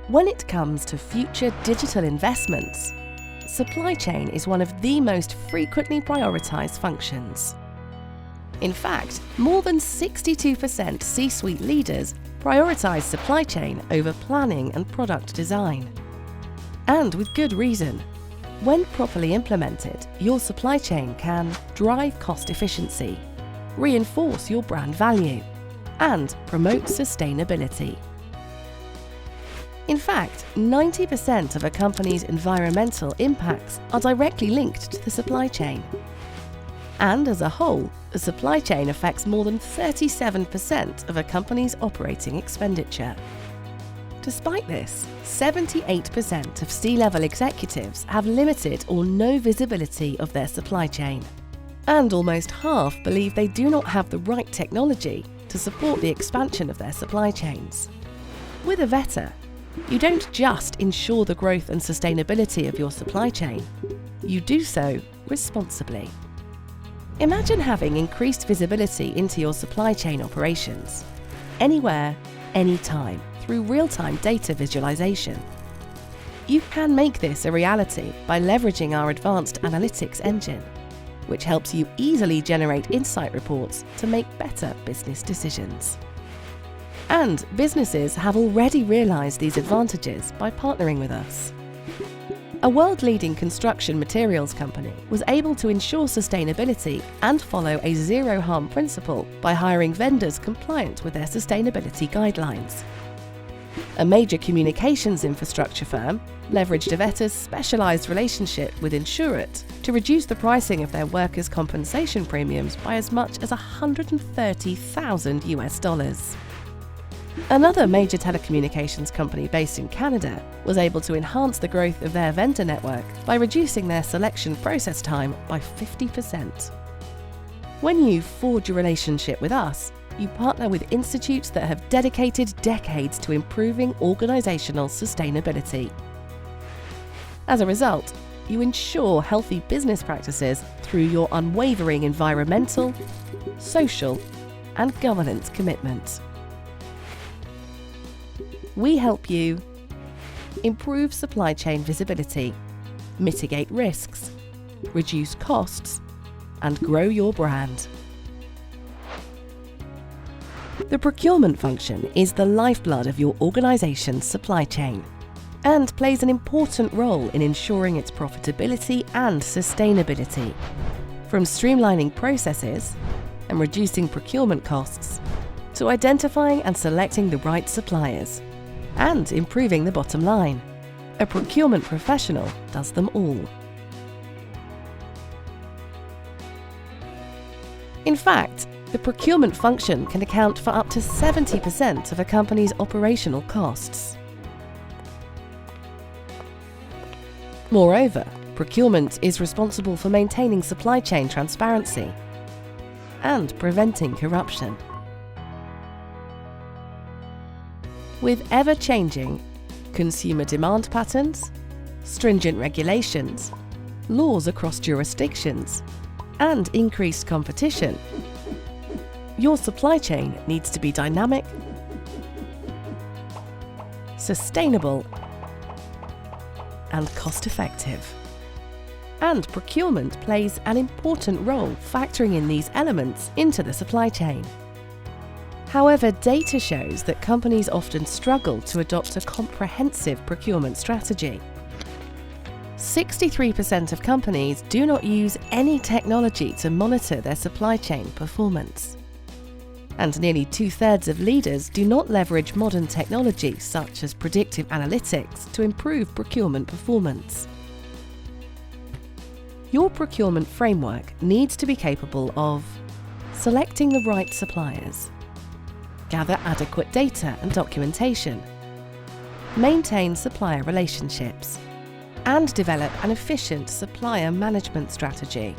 When it comes to future digital investments, supply chain is one of the most frequently prioritized functions. In fact, more than 62% C-suite leaders prioritize supply chain over planning and product design. And with good reason. When properly implemented, your supply chain can drive cost efficiency, reinforce your brand value, and promote sustainability. In fact, 90% of a company's environmental impacts are directly linked to the supply chain. And as a whole, the supply chain affects more than 37% of a company's operating expenditure. Despite this, 78% of C-level executives have limited or no visibility of their supply chain. And almost half believe they do not have the right technology to support the expansion of their supply chains. With Avetta, you don't just ensure the growth and sustainability of your supply chain, you do so responsibly. Imagine having increased visibility into your supply chain operations, anywhere, anytime, through real-time data visualization. You can make this a reality by leveraging our advanced analytics engine, which helps you easily generate insight reports to make better business decisions. And businesses have already realized these advantages by partnering with us. A world-leading construction materials company was able to ensure sustainability and follow a zero-harm principle by hiring vendors compliant with their sustainability guidelines. A major communications infrastructure firm leveraged Avetta's specialized relationship with Insurit to reduce the pricing of their workers' compensation premiums by as much as $130,000. Another major telecommunications company based in Canada was able to enhance the growth of their vendor network by reducing their selection process time by 50%. When you forge a relationship with us, you partner with institutes that have dedicated decades to improving organizational sustainability. As a result, you ensure healthy business practices through your unwavering environmental, social, and governance commitment. We help you improve supply chain visibility, mitigate risks, reduce costs, and grow your brand. The procurement function is the lifeblood of your organization's supply chain and plays an important role in ensuring its profitability and sustainability. From streamlining processes and reducing procurement costs to identifying and selecting the right suppliers and improving the bottom line, a procurement professional does them all. In fact, the procurement function can account for up to 70% of a company's operational costs. Moreover, procurement is responsible for maintaining supply chain transparency and preventing corruption. With ever-changing consumer demand patterns, stringent regulations, laws across jurisdictions, and increased competition, your supply chain needs to be dynamic, sustainable, and cost-effective. And procurement plays an important role factoring in these elements into the supply chain. However, data shows that companies often struggle to adopt a comprehensive procurement strategy. 63% of companies do not use any technology to monitor their supply chain performance. And nearly 2/3 of leaders do not leverage modern technology such as predictive analytics to improve procurement performance. Your procurement framework needs to be capable of selecting the right suppliers, gather adequate data and documentation, maintain supplier relationships, and develop an efficient supplier management strategy.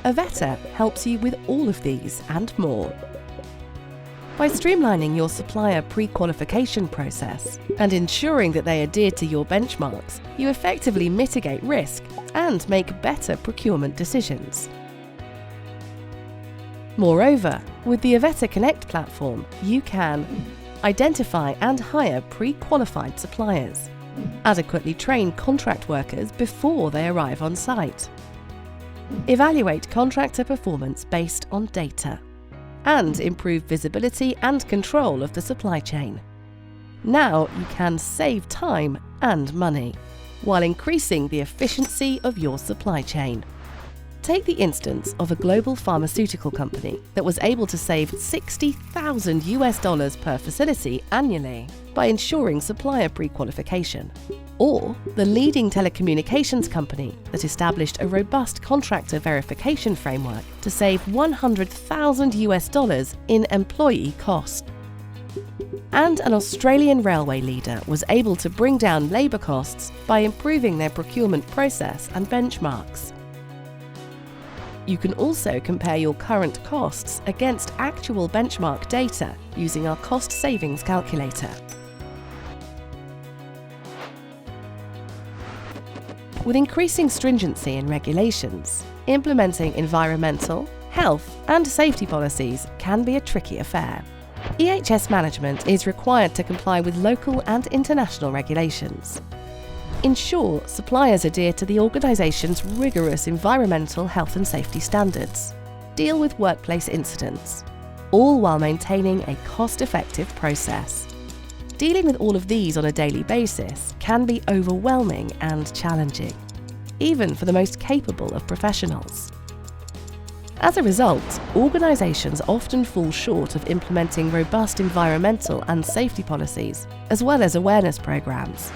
Avetta helps you with all of these and more. By streamlining your supplier pre-qualification process and ensuring that they adhere to your benchmarks, you effectively mitigate risk and make better procurement decisions. Moreover, with the Avetta Connect platform, you can Identify and hire pre-qualified suppliers. Adequately train contract workers before they arrive on site. Evaluate contractor performance based on data. And improve visibility and control of the supply chain. Now you can save time and money, while increasing the efficiency of your supply chain. Take the instance of a global pharmaceutical company that was able to save $60,000 per facility annually by ensuring supplier pre-qualification. Or the leading telecommunications company that established a robust contractor verification framework to save $100,000 in employee costs. And an Australian railway leader was able to bring down labour costs by improving their procurement process and benchmarks. You can also compare your current costs against actual benchmark data using our cost savings calculator. With increasing stringency in regulations, implementing environmental, health and safety policies can be a tricky affair. EHS management is required to comply with local and international regulations. Ensure suppliers adhere to the organisation's rigorous environmental health and safety standards. Deal with workplace incidents, all while maintaining a cost-effective process. Dealing with all of these on a daily basis can be overwhelming and challenging, even for the most capable of professionals. As a result, organisations often fall short of implementing robust environmental and safety policies, as well as awareness programmes.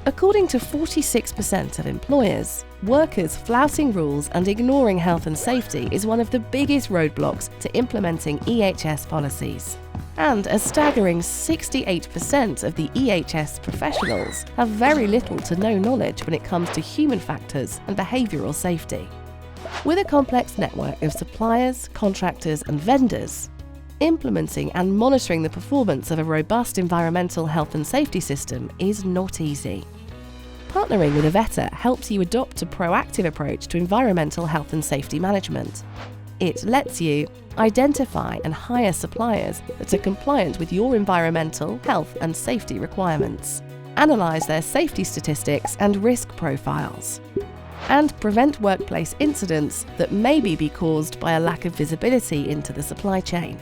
According to 46% of employers, workers flouting rules and ignoring health and safety is one of the biggest roadblocks to implementing EHS policies. And a staggering 68% of the EHS professionals have very little to no knowledge when it comes to human factors and behavioural safety. With a complex network of suppliers, contractors and vendors, implementing and monitoring the performance of a robust environmental health and safety system is not easy. Partnering with Avetta helps you adopt a proactive approach to environmental health and safety management. It lets you identify and hire suppliers that are compliant with your environmental, health and safety requirements, analyse their safety statistics and risk profiles, and prevent workplace incidents that may be caused by a lack of visibility into the supply chain.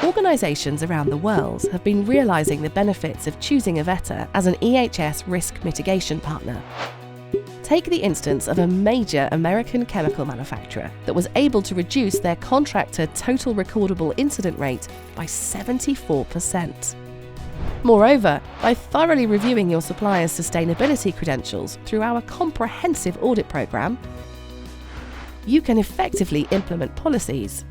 Organisations around the world have been realising the benefits of choosing Avetta as an EHS risk mitigation partner. Take the instance of a major American chemical manufacturer that was able to reduce their contractor total recordable incident rate by 74%. Moreover, by thoroughly reviewing your supplier's sustainability credentials through our comprehensive audit programme, you can effectively implement policies,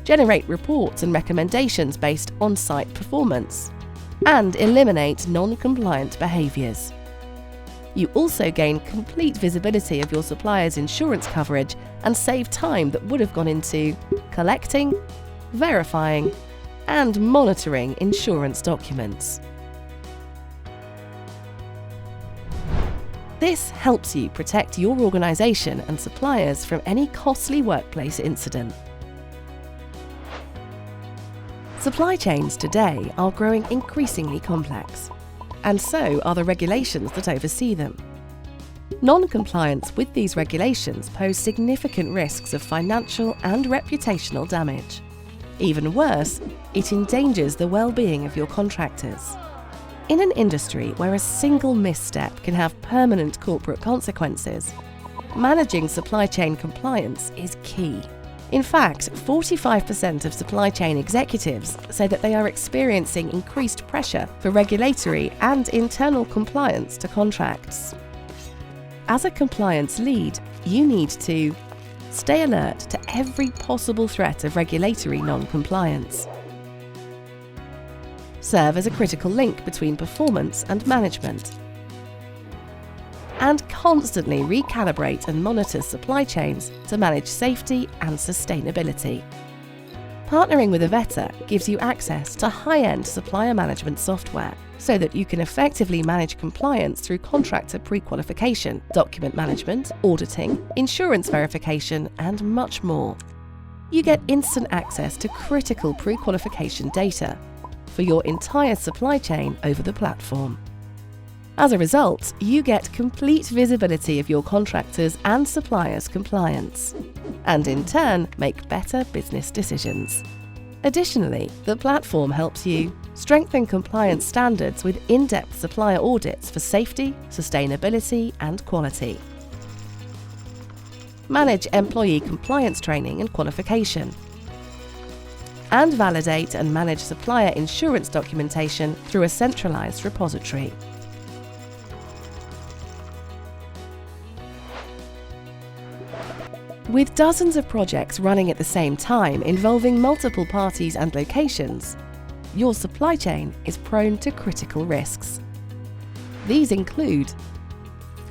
generate reports and recommendations based on site performance, and eliminate non-compliant behaviours. You also gain complete visibility of your supplier's insurance coverage and save time that would have gone into collecting, verifying, and monitoring insurance documents. This helps you protect your organisation and suppliers from any costly workplace incident. Supply chains today are growing increasingly complex, and so are the regulations that oversee them. Non-compliance with these regulations pose significant risks of financial and reputational damage. Even worse, it endangers the well-being of your contractors. In an industry where a single misstep can have permanent corporate consequences, managing supply chain compliance is key. In fact, 45% of supply chain executives say that they are experiencing increased pressure for regulatory and internal compliance to contracts. As a compliance lead, you need to stay alert to every possible threat of regulatory non-compliance, serve as a critical link between performance and management, and constantly recalibrate and monitor supply chains to manage safety and sustainability. Partnering with Avetta gives you access to high-end supplier management software so that you can effectively manage compliance through contractor pre-qualification, document management, auditing, insurance verification, and much more. You get instant access to critical pre-qualification data, for your entire supply chain over the platform. As a result, you get complete visibility of your contractors' and suppliers' compliance, and in turn make better business decisions. Additionally, the platform helps you strengthen compliance standards with in-depth supplier audits for safety, sustainability, and quality. Manage employee compliance training and qualification. And validate and manage supplier insurance documentation through a centralized repository. With dozens of projects running at the same time involving multiple parties and locations, your supply chain is prone to critical risks. These include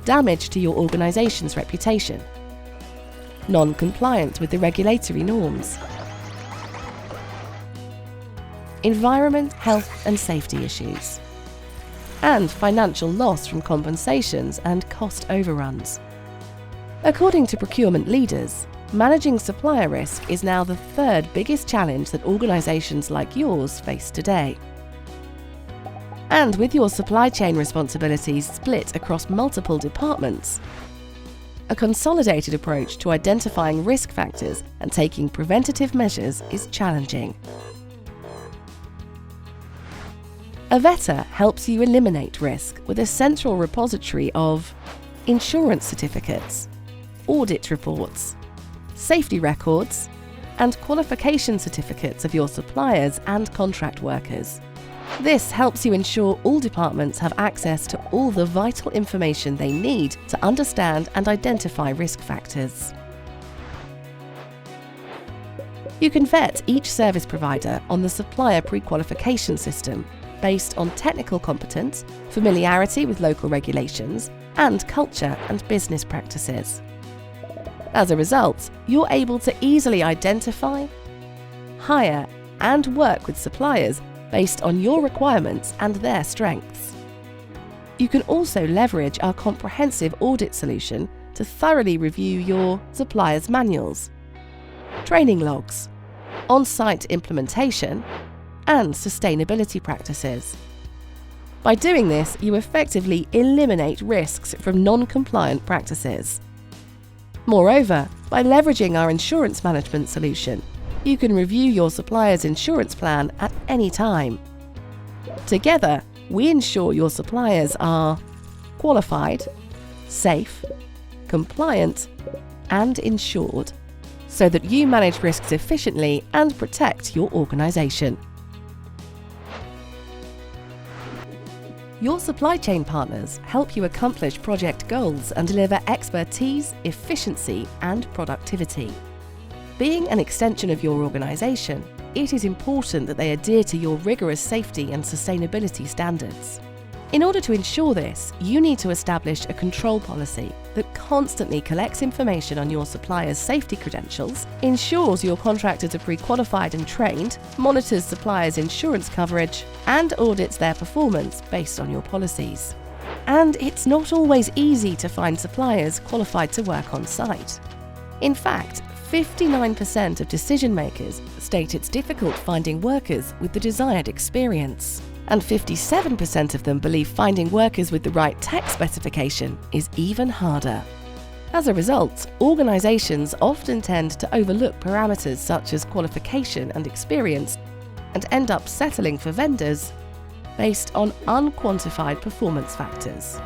damage to your organization's reputation, non-compliance with the regulatory norms, environment, health and safety issues, and financial loss from compensations and cost overruns. According to procurement leaders, managing supplier risk is now the third biggest challenge that organizations like yours face today. And with your supply chain responsibilities split across multiple departments, a consolidated approach to identifying risk factors and taking preventative measures is challenging. Avetta helps you eliminate risk with a central repository of insurance certificates, audit reports, safety records, and qualification certificates of your suppliers and contract workers. This helps you ensure all departments have access to all the vital information they need to understand and identify risk factors. You can vet each service provider on the supplier pre-qualification system based on technical competence, familiarity with local regulations, and culture and business practices. As a result, you're able to easily identify, hire, and work with suppliers based on your requirements and their strengths. You can also leverage our comprehensive audit solution to thoroughly review your suppliers' manuals, training logs, on-site implementation, and sustainability practices. By doing this, you effectively eliminate risks from non-compliant practices. Moreover, by leveraging our insurance management solution, you can review your supplier's insurance plan at any time. Together, we ensure your suppliers are qualified, safe, compliant, and insured, so that you manage risks efficiently and protect your organization. Your supply chain partners help you accomplish project goals and deliver expertise, efficiency, and productivity. Being an extension of your organization, it is important that they adhere to your rigorous safety and sustainability standards. In order to ensure this, you need to establish a control policy that constantly collects information on your supplier's safety credentials, ensures your contractors are pre-qualified and trained, monitors suppliers' insurance coverage, and audits their performance based on your policies. And it's not always easy to find suppliers qualified to work on site. In fact, 59% of decision makers state it's difficult finding workers with the desired experience. And 57% of them believe finding workers with the right tech specification is even harder. As a result, organizations often tend to overlook parameters such as qualification and experience and end up settling for vendors based on unquantified performance factors.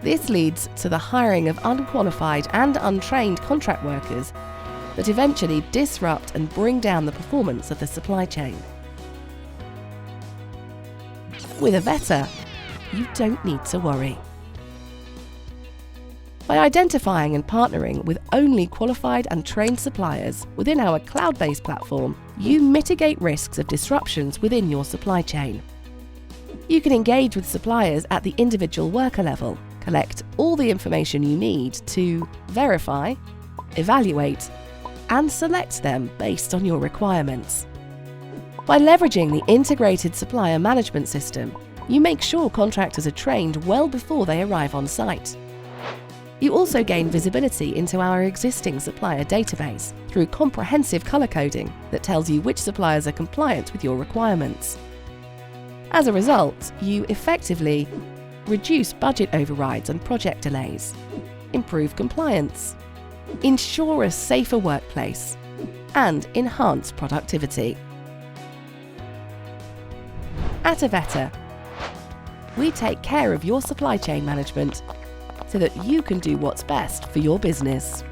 This leads to the hiring of unqualified and untrained contract workers that eventually disrupt and bring down the performance of the supply chain. With Avetta, you don't need to worry. By identifying and partnering with only qualified and trained suppliers within our cloud-based platform, you mitigate risks of disruptions within your supply chain. You can engage with suppliers at the individual worker level, collect all the information you need to verify, evaluate, and select them based on your requirements. By leveraging the integrated supplier management system, you make sure contractors are trained well before they arrive on site. You also gain visibility into our existing supplier database through comprehensive colour coding that tells you which suppliers are compliant with your requirements. As a result, you effectively reduce budget overrides and project delays, improve compliance, ensure a safer workplace, and enhance productivity. At Avetta, we take care of your supply chain management so that you can do what's best for your business.